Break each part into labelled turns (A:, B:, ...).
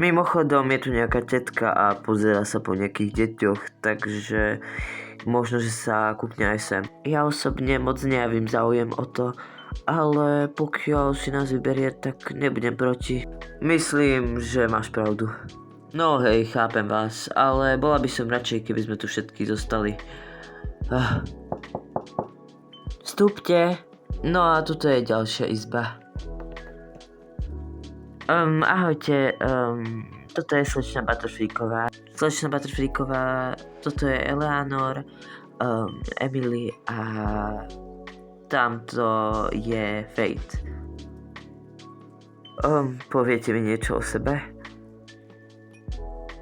A: Mimochodom je tu nejaká tetka a pozerá sa po nejakých deťoch, takže možno, že sa kúkne aj sem. Ja osobne moc nejavím záujem o to, ale pokiaľ si nás vyberie, tak nebudem proti. Myslím, že máš pravdu. No hej, chápem vás, ale bola by som radšej, keby sme tu všetky zostali. Vstúpte. No a tuto je ďalšia izba. Ahojte, toto je slečna Butterfreaková. Slečna Butterfreaková, toto je Eleanor, Emily a tamto je Fate. Poviete mi niečo o sebe?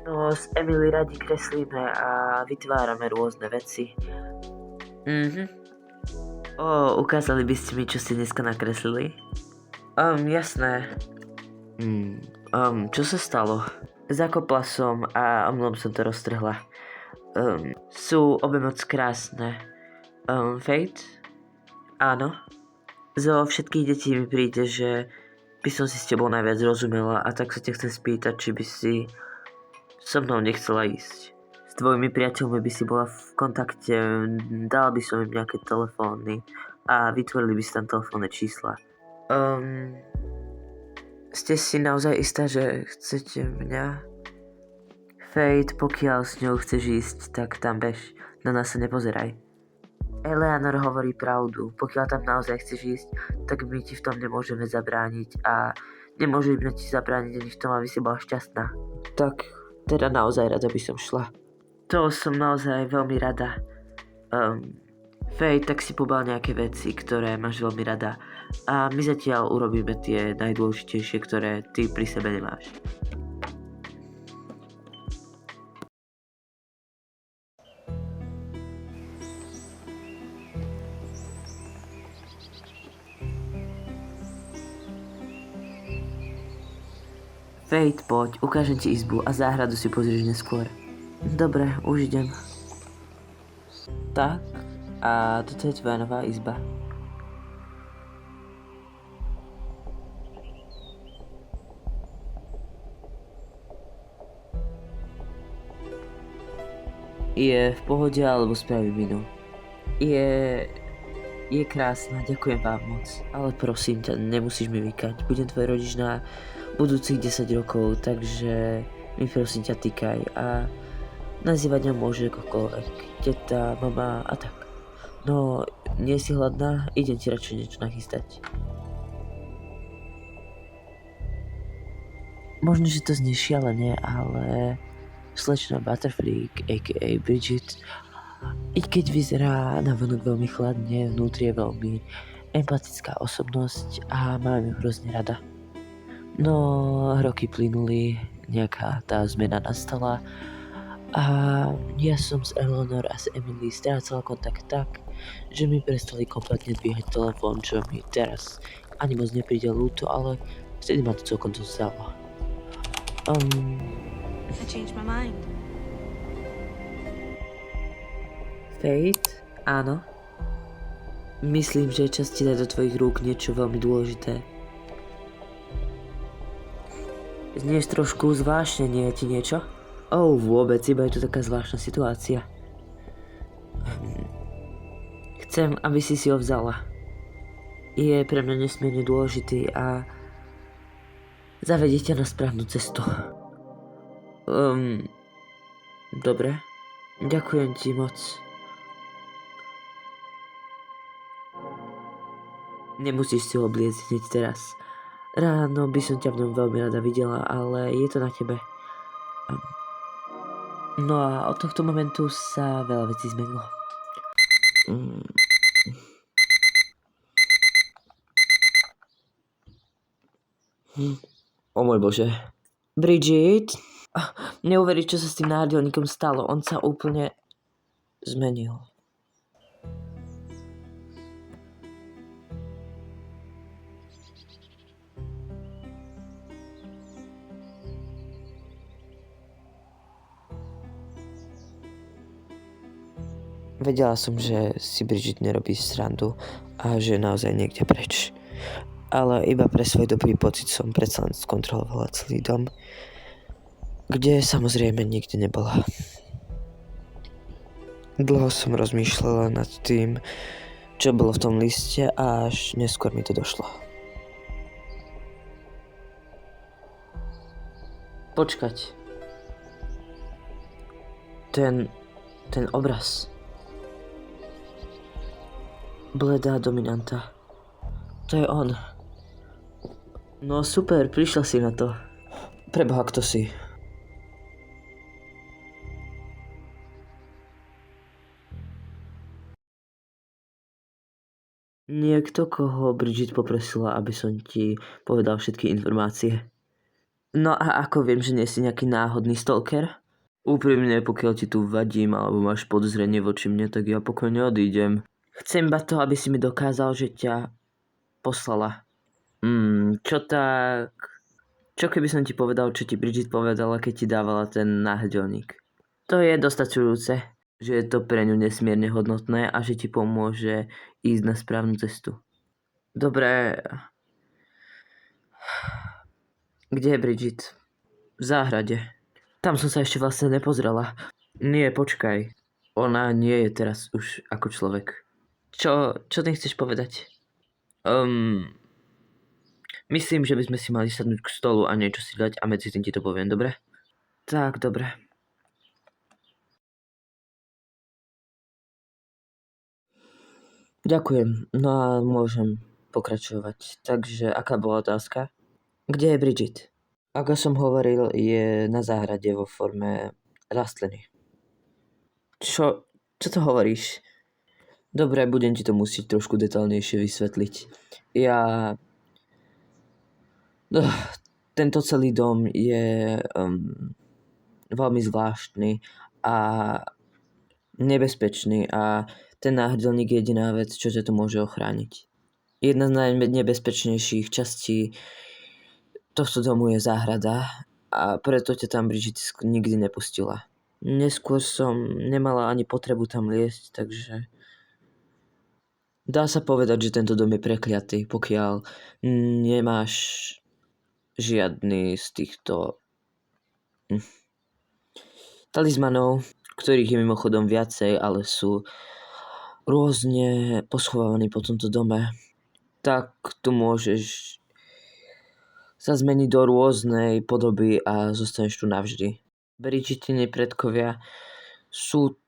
A: No, s Emily radi kreslíme a vytvárame rôzne veci. Ukázali by ste mi, čo ste dneska nakreslili? Jasné. Čo sa stalo? Zakopla som a omylom som to roztrhla. Sú obe moc krásne. Fate? Áno. Zo všetkých detí mi príde, že by som si s tebou najviac rozumela a tak sa ťa chcem spýtať, či by si so mnou nechcela ísť. S tvojimi priateľmi by si bola v kontakte, dala by som im nejaké telefóny a vytvorili by si tam telefónne čísla. Ste si naozaj istá, že chcete mňa? Fate, pokiaľ s ňou chceš ísť, tak tam bež, na nás sa nepozeraj. Eleanor hovorí pravdu, pokiaľ tam naozaj chceš ísť, tak my ti v tom nemôžeme zabrániť a nemôžeme ti zabrániť ani v tom, aby si bola šťastná. Tak, teda naozaj rada by som šla. To som naozaj veľmi rada. Fate, tak si pobal nejaké veci, ktoré máš veľmi rada a my zatiaľ urobíme tie najdôležitejšie, ktoré ty pri sebe nemáš. Fate, poď, ukážem ti izbu a záhradu si pozrieš neskôr. Dobre, už idem. Tak, a toto je tvoja nová izba. Je v pohode alebo spravím inú? Je krásna, ďakujem vám moc. Ale prosím ťa, nemusíš mi vykať. Budem tvoj rodič na budúcich 10 rokov, takže mi prosím ťa týkaj a nazývať ňa môže akokoľvek. Teta, mama a tak. No, nie si hladná? Idem ti radšej niečo nachystať. Možno, že to znie šialene, ale slečna Butterfreak, a.k.a. Bridget, i keď vyzerá navonok veľmi chladne, vnútri je veľmi empatická osobnosť a mám ju hrozne rada. No, roky plynuli, nejaká tá zmena nastala a ja som s Eleanor a s Emily strácala kontakt tak, že mi prestali kompletne dvíhať telefón, čo mi teraz ani moc nepríde ľúto, ale vtedy ma to celkom to zdalo.
B: I changed my mind.
A: Fate? Áno. Myslím, že je čas ti dať do tvojich rúk niečo veľmi dôležité. Znieš trošku zvláštne, nie je ti niečo? Vôbec, iba je to taká zvláštna situácia. Chcem, aby si ho vzala. Je pre mňa nesmierne dôležitý a zavedie ťa na správnu cestu. Dobre. Ďakujem ti moc. Nemusíš si ho obliecť hneď teraz. Ráno by som ťa v ňom veľmi rada videla, ale je to na tebe. No a od tohto momentu sa veľa vecí zmenilo. O môj Bože. Bridget? Neuveríš, čo sa s tým náhrdelníkom stalo. On sa úplne zmenil. Vedela som, že si Bridget nerobí srandu a že je naozaj niekde preč. Ale iba pre svoj dobrý pocit som predsa len skontrolovala celý dom. kde samozrejme nikdy nebola. Dlho som rozmýšľala nad tým, čo bolo v tom liste a až neskôr mi to došlo. Počkať. Ten obraz. Bledá dominanta. To je on. No super, prišla si na to. Preboha, kto si? Niekto, koho Bridget poprosila, aby som ti povedal všetky informácie. No a ako viem, že nie si nejaký náhodný stalker? Úprimne, pokiaľ ti tu vadím alebo máš podozrenie voči mne, tak ja pokojne odídem. Chcem iba to, aby si mi dokázal, že ťa poslala. Čo tak... Čo keby som ti povedal, čo ti Bridget povedala, keď ti dávala ten náhrdelník? To je dostačujúce, že je to pre ňu nesmierne hodnotné a že ti pomôže ísť na správnu cestu. Dobre. Kde je Bridget? V záhrade. Tam som sa ešte vlastne nepozrela. Nie, počkaj. Ona nie je teraz už ako človek. Čo tým chceš povedať? Myslím, že by sme si mali sadnúť k stolu a niečo si dať a medzi tým ti to poviem, dobre? Tak, dobre. Ďakujem, no a môžem pokračovať. Takže, aká bola otázka? Kde je Bridget? Ako som hovoril, je na záhrade vo forme rastliny. Čo to hovoríš? Dobre, budem ti to musieť trošku detailnejšie vysvetliť. Tento celý dom je veľmi zvláštny a nebezpečný a ten náhrdelník je jediná vec, čo ťa to môže ochrániť. Jedna z najnebezpečnejších častí tohto domu je záhrada a preto ťa tam Bridget nikdy nepustila. Neskôr som nemala ani potrebu tam liesť, takže... Dá sa povedať, že tento dom je prekliatý, pokiaľ nemáš žiadny z týchto talizmanov, ktorých je mimochodom viacej, ale sú rôzne poschovávaní po tomto dome, tak tu môžeš sa zmeniť do rôznej podoby a zostaneš tu navždy. Bridgetini predkovia sú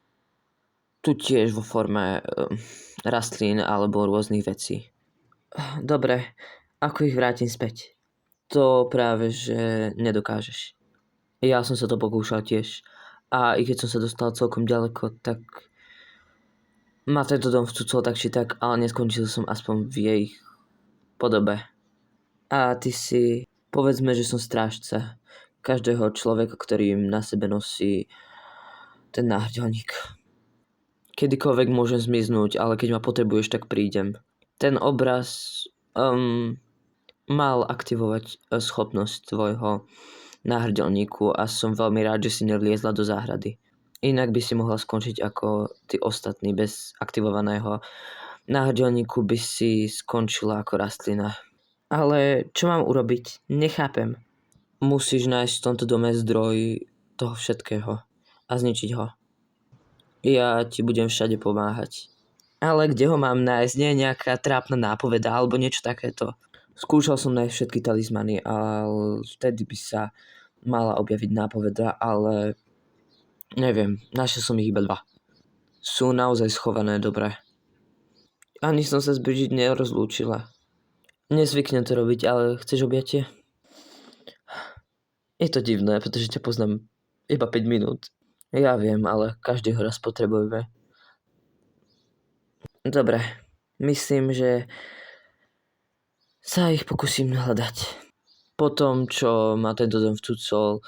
A: tu tiež vo forme rastlín alebo rôznych vecí. Dobre, ako ich vrátim späť? To práve, že nedokážeš. Ja som sa to pokúšal tiež. A i keď som sa dostal celkom ďaleko, tak ma tento dom vcucol tak či tak, ale neskončil som aspoň v jej podobe. A ty si, povedzme, že som strážca každého človeka, ktorý na sebe nosí ten náhrdelník. Kedykoľvek môžem zmiznúť, ale keď ma potrebuješ, tak prídem. Ten obraz mal aktivovať schopnosť tvojho náhrdelníku a som veľmi rád, že si nevliezla do záhrady. Inak by si mohla skončiť ako tí ostatní. Bez aktivovaného náhrdelníku by si skončila ako rastlina. Ale čo mám urobiť? Nechápem. Musíš nájsť v tomto dome zdroj toho všetkého a zničiť ho. Ja ti budem všade pomáhať. Ale kde ho mám nájsť? Nie je nejaká trápna nápoveda alebo niečo takéto. Skúšal som nájsť všetky talizmany, ale vtedy by sa mala objaviť nápoveda, ale neviem, našiel som ich iba 2. Sú naozaj schované dobre. Ani som sa s Bridget nerozlúčila. Nezvyknem to robiť, ale chceš objatie? Je to divné, pretože ťa poznám iba 5 minút. Ja viem, ale každého raz potrebujeme. Dobre, myslím, že sa ich pokúsim hľadať. Po tom, čo ma tento dom vcucol,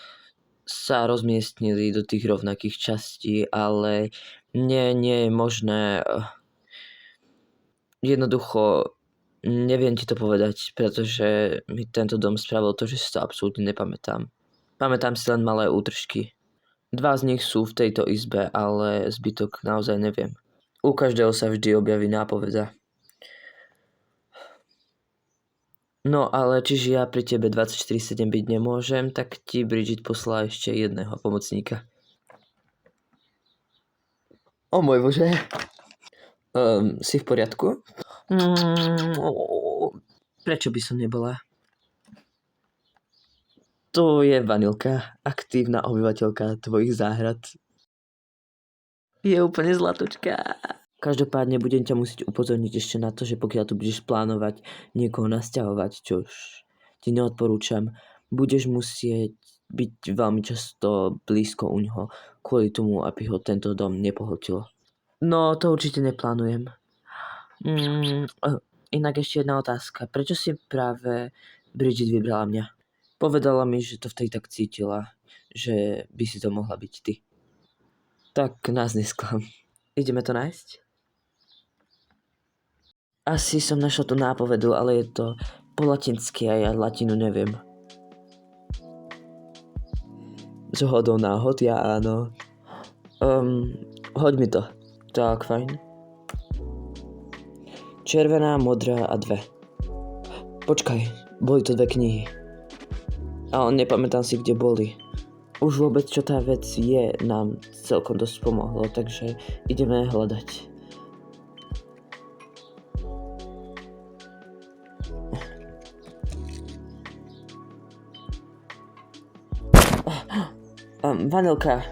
A: sa rozmiestnili do tých rovnakých častí, ale nie je možné. Jednoducho neviem ti to povedať, pretože mi tento dom spravil to, že si to absolútne nepamätám. Pamätám si len malé útržky. 2 z nich sú v tejto izbe, ale zbytok naozaj neviem. U každého sa vždy objaví nápoveda. No ale čiže ja pri tebe 24/7 byť nemôžem, tak ti Bridget poslala ešte jedného pomocníka. O môj bože. Si v poriadku? Prečo by som nebola? To je Vanilka, aktívna obyvateľka tvojich záhrad. Je úplne zlatočka. Každopádne budem ťa musieť upozorniť ešte na to, že pokiaľ tu budeš plánovať niekoho nasťahovať, čo už ti neodporúčam, budeš musieť byť veľmi často blízko u ňoho, kvôli tomu, aby ho tento dom nepohltilo. No, to určite neplánujem. Inak ešte jedna otázka. Prečo si práve Bridget vybrala mňa? Povedala mi, že to vtedy tak cítila, že by si to mohla byť ty. Tak nás nesklam. Ideme to nájsť? Asi som našla tú nápovedu, ale je to po latinsky a ja latinu neviem. Zhodou náhod, ja áno. Hoď mi to. Tak, fajn. Červená, modrá a 2. Počkaj, boli to 2 knihy. Ale nepamätám si, kde boli. Už vôbec, čo tá vec je, nám celkom dosť pomohlo, takže ideme hľadať. Vanilka.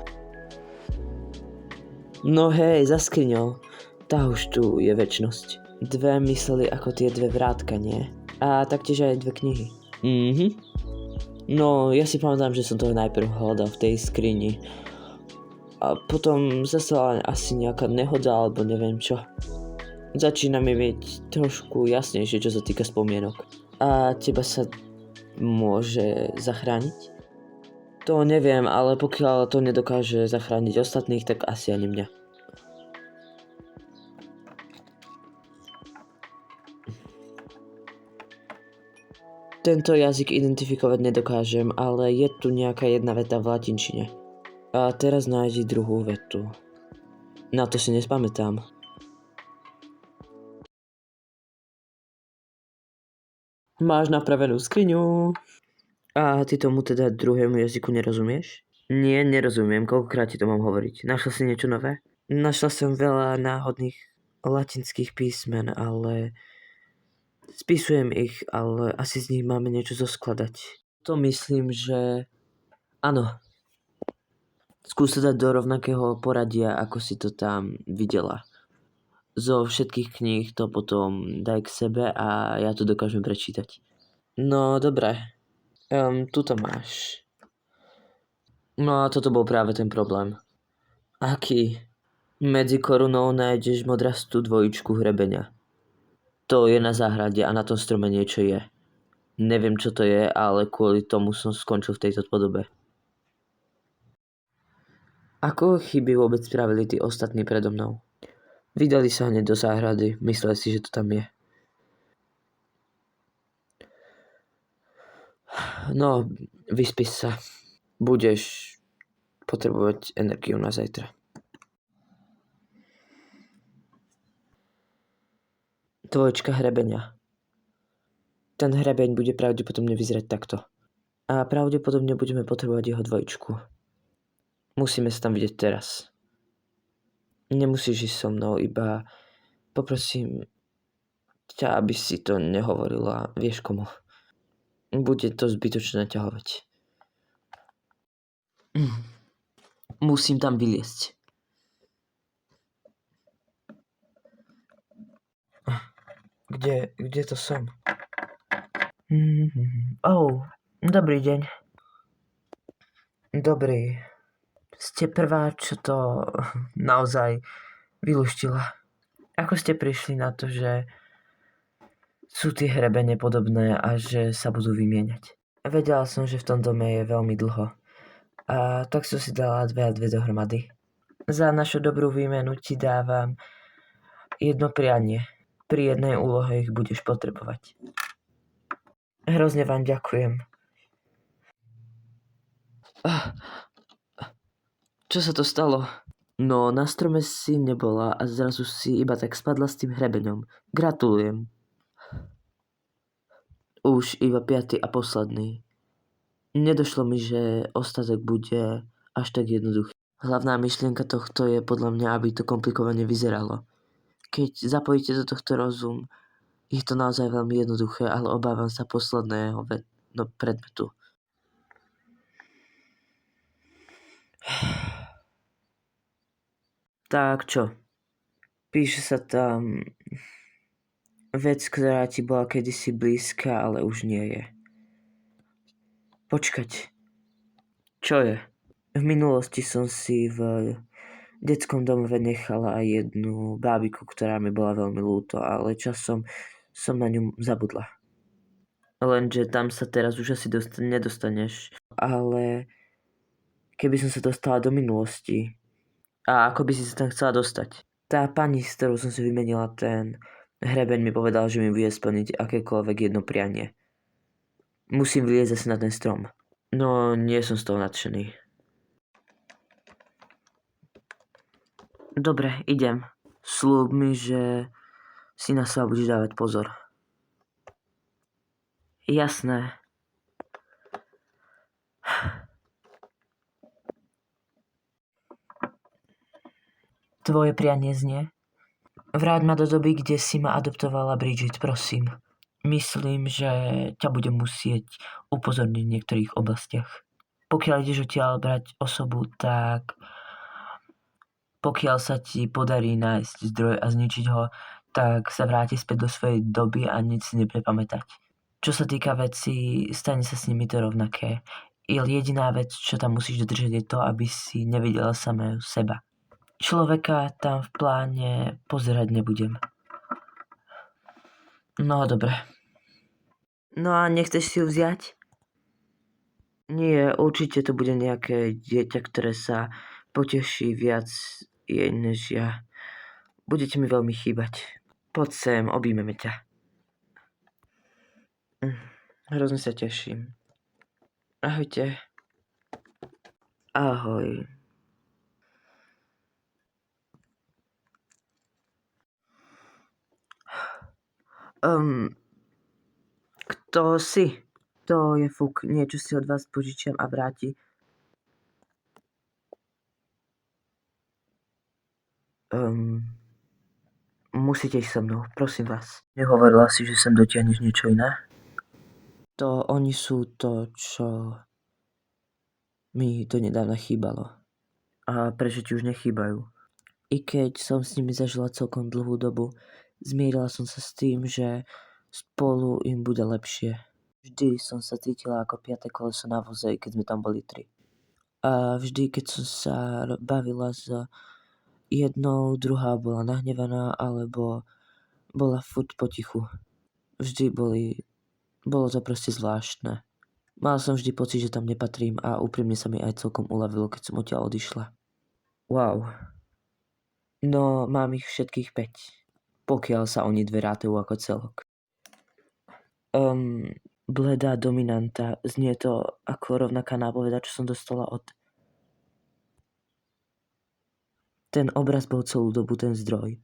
A: No hej, za skriňou. Tá už tu je večnosť. 2 mysleli ako tie 2 vrátka, nie? A taktiež aj 2 knihy. No, ja si pamätám, že som to najprv hľadal v tej skrini. A potom zase asi nejaká nehoda, alebo neviem čo. Začína mi byť trošku jasnejšie, čo sa týka spomienok. A teba sa môže zachrániť? To neviem, ale pokiaľ to nedokáže zachrániť ostatných, tak asi ani mňa. Tento jazyk identifikovať nedokážem, ale je tu nejaká jedna veta v latinčine. A teraz nájdi druhú vetu. Na to si nespamätám. Máš napravenú skriňu. A ty tomu teda druhému jazyku nerozumieš? Nie, nerozumiem. Koľkokrát ti to mám hovoriť? Našla si niečo nové? Našla som veľa náhodných latinských písmen, ale spisujem ich, ale asi z nich máme niečo zoskladať. To myslím, že áno. Skús sa dať do rovnakého poradia, ako si to tam videla. Zo všetkých kníh to potom daj k sebe a ja to dokážem prečítať. No, dobre. Tuto máš. No a toto bol práve ten problém. Aký? Medzi korunou nájdeš modrastú 2 hrebenia. To je na záhrade a na tom strome niečo je. Neviem, čo to je, ale kvôli tomu som skončil v tejto podobe. Ako chyby vôbec spravili tí ostatní predo mnou? Vydali sa hneď do záhrady, mysleli si, že to tam je. No, vyspí sa. Budeš potrebovať energiu na zajtra. Dvojčka hrebenia. Ten hrebeň bude pravdepodobne vyzerať takto. A pravdepodobne budeme potrebovať jeho 2. Musíme sa tam vidieť teraz. Nemusíš ísť so mnou, iba poprosím ťa, aby si to nehovorila, vieš komu. Bude to zbytočné naťahovať. Musím tam vyliesť. Kde to som? Dobrý deň. Dobrý. Ste prvá, čo to naozaj vyluštila. Ako ste prišli na to, že sú tie hrebene podobné a že sa budú vymieňať? Vedela som, že v tom dome je veľmi dlho. A tak som si dala 2 a 2 dohromady. Za našu dobrú výmenu ti dávam 1 prianie. Pri jednej úlohe ich budeš potrebovať. Hrozne vám ďakujem. Čo sa to stalo? No, na strome si nebola a zrazu si iba tak spadla s tým hrebeňom. Gratulujem. Už iba 5. a posledný. Nedošlo mi, že ostatok bude až tak jednoduchý. Hlavná myšlienka tohto je podľa mňa, aby to komplikovane vyzeralo. Keď zapojíte do tohto rozum, je to naozaj veľmi jednoduché, ale obávam sa posledného predmetu. Tak čo? Píše sa tam vec, ktorá ti bola kedysi blízka, ale už nie je. Počkať. Čo je? V minulosti som si v detskom domove nechala aj jednu bábiku, ktorá mi bola veľmi ľúto, ale časom som na ňu zabudla. Lenže tam sa teraz už asi nedostaneš. Ale keby som sa dostala do minulosti, a ako by si sa tam chcela dostať? Tá pani, s ktorou som si vymenila ten hrebeň, mi povedal, že mi vie splniť akékoľvek jedno prianie. Musím vliezť asi na ten strom. No, nie som z toho nadšený. Dobre, idem. Sľub mi, že si na seba budeš dávať pozor. Jasné. Tvoje prianie znie? Vráť ma do doby, kde si ma adoptovala Bridget, prosím. Myslím, že ťa budem musieť upozorniť v niektorých oblastiach. Pokiaľ ideš odtiaľ brať osobu, tak pokiaľ sa ti podarí nájsť zdroj a zničiť ho, tak sa vráti späť do svojej doby a nič si nebude pamätať. Čo sa týka vecí, stane sa s nimi to rovnaké. Jediná vec, čo tam musíš dodržať, je to, aby si nevidela samého seba. Človeka tam v pláne pozerať nebudem. No, dobre. No a nechceš si ju vziať? Nie, určite to bude nejaké dieťa, ktoré sa poteší viac jej než ja. Budete mi veľmi chýbať. Poď sem, objímeme ťa. Hrozne sa teším. Ahojte. Ahoj. Kto si? To je fuk, niečo si od vás požičiam a vráti. Musíte ísť so mnou, prosím vás. Nehovorila si, že sem dotiahneš niečo iné? To oni sú to, čo mi donedávna chýbalo. A prečo ti už nechýbajú? I keď som s nimi zažila celkom dlhú dobu, zmierila som sa s tým, že spolu im bude lepšie. Vždy som sa cítila ako 5. koleso na voze, keď sme tam boli 3. A vždy, keď som sa bavila s jednou, druhá bola nahnevaná, alebo bola furt potichu. Vždy bolo to proste zvláštne. Mal som vždy pocit, že tam nepatrím a úprimne sa mi aj celkom uľavilo, keď som odtiaľ odišla. Wow. No, mám ich všetkých 5. Pokiaľ sa oni dve rátajú ako celok. Bledá dominanta. Znie to ako rovnaká nápoveda, čo som dostala od... Ten obraz bol celú dobu ten zdroj.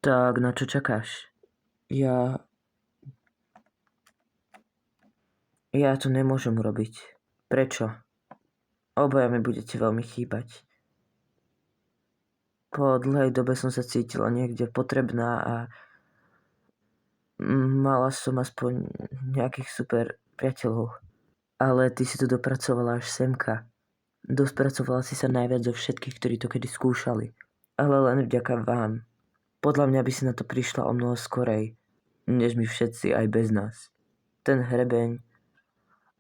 A: Tak na čo čakáš? Ja to nemôžem urobiť. Prečo? Obaja mi budete veľmi chýbať. Po dlhej dobe som sa cítila niekde potrebná a mala som aspoň nejakých super priateľov. Ale ty si to dopracovala až semka. Dospracovala si sa najviac zo všetkých, ktorí to kedy skúšali. Ale len vďaka vám. Podľa mňa by si na to prišla o mnoho skorej, než my všetci aj bez nás. Ten hrebeň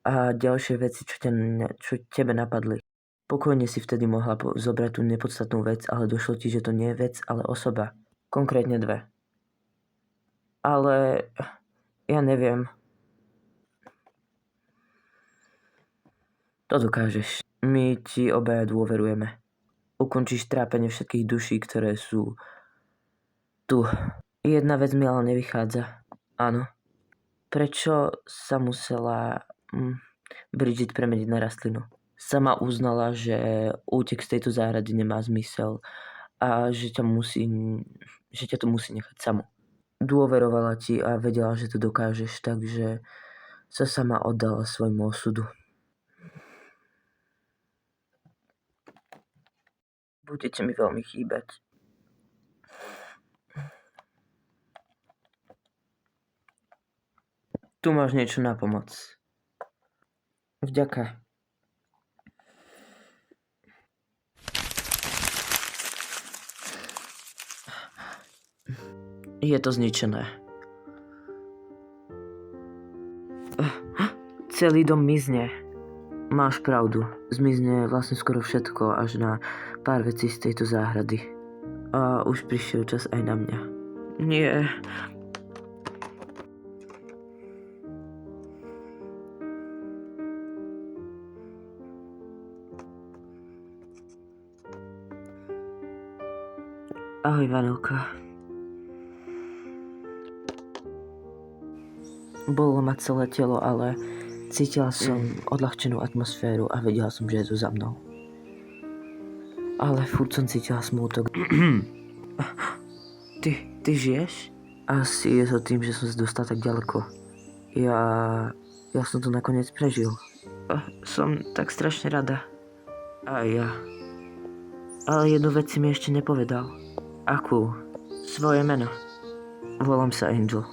A: a ďalšie veci, čo tebe napadli. Pokojne si vtedy mohla zobrať tú nepodstatnú vec, ale došlo ti, že to nie je vec, ale osoba. Konkrétne 2. Ale ja neviem. To dokážeš. My ti obaja dôverujeme. Ukončíš trápenie všetkých duší, ktoré sú tu. Jedna vec mi ale nevychádza. Áno. Prečo sa musela Bridget premeniť na rastlinu? Sama uznala, že útek z tejto záhrady nemá zmysel a že ťa tu musí nechať samu. Dôverovala ti a vedela, že to dokážeš, takže sa sama oddala svojmu osudu. Budete mi veľmi chýbať. Tu máš niečo na pomoc. Vďaka. Je to zničené. Celý dom mizne. Máš pravdu. Zmizne vlastne skoro všetko, až na pár vecí z tejto záhrady. A už prišiel čas aj na mňa. Nie. Ahoj, Vanilka. Bolo ma celé telo, ale cítila som odľahčenú atmosféru a vedela som, že je tu za mnou. Ale furt som cítila smútok. Ty žiješ? Asi je to tým, že som sa dostal tak ďaleko. Ja som to nakoniec prežil. Som tak strašne rada. A ja. Ale jednu vec si mi ešte nepovedal. Akú? Svoje meno. Volám sa Angel.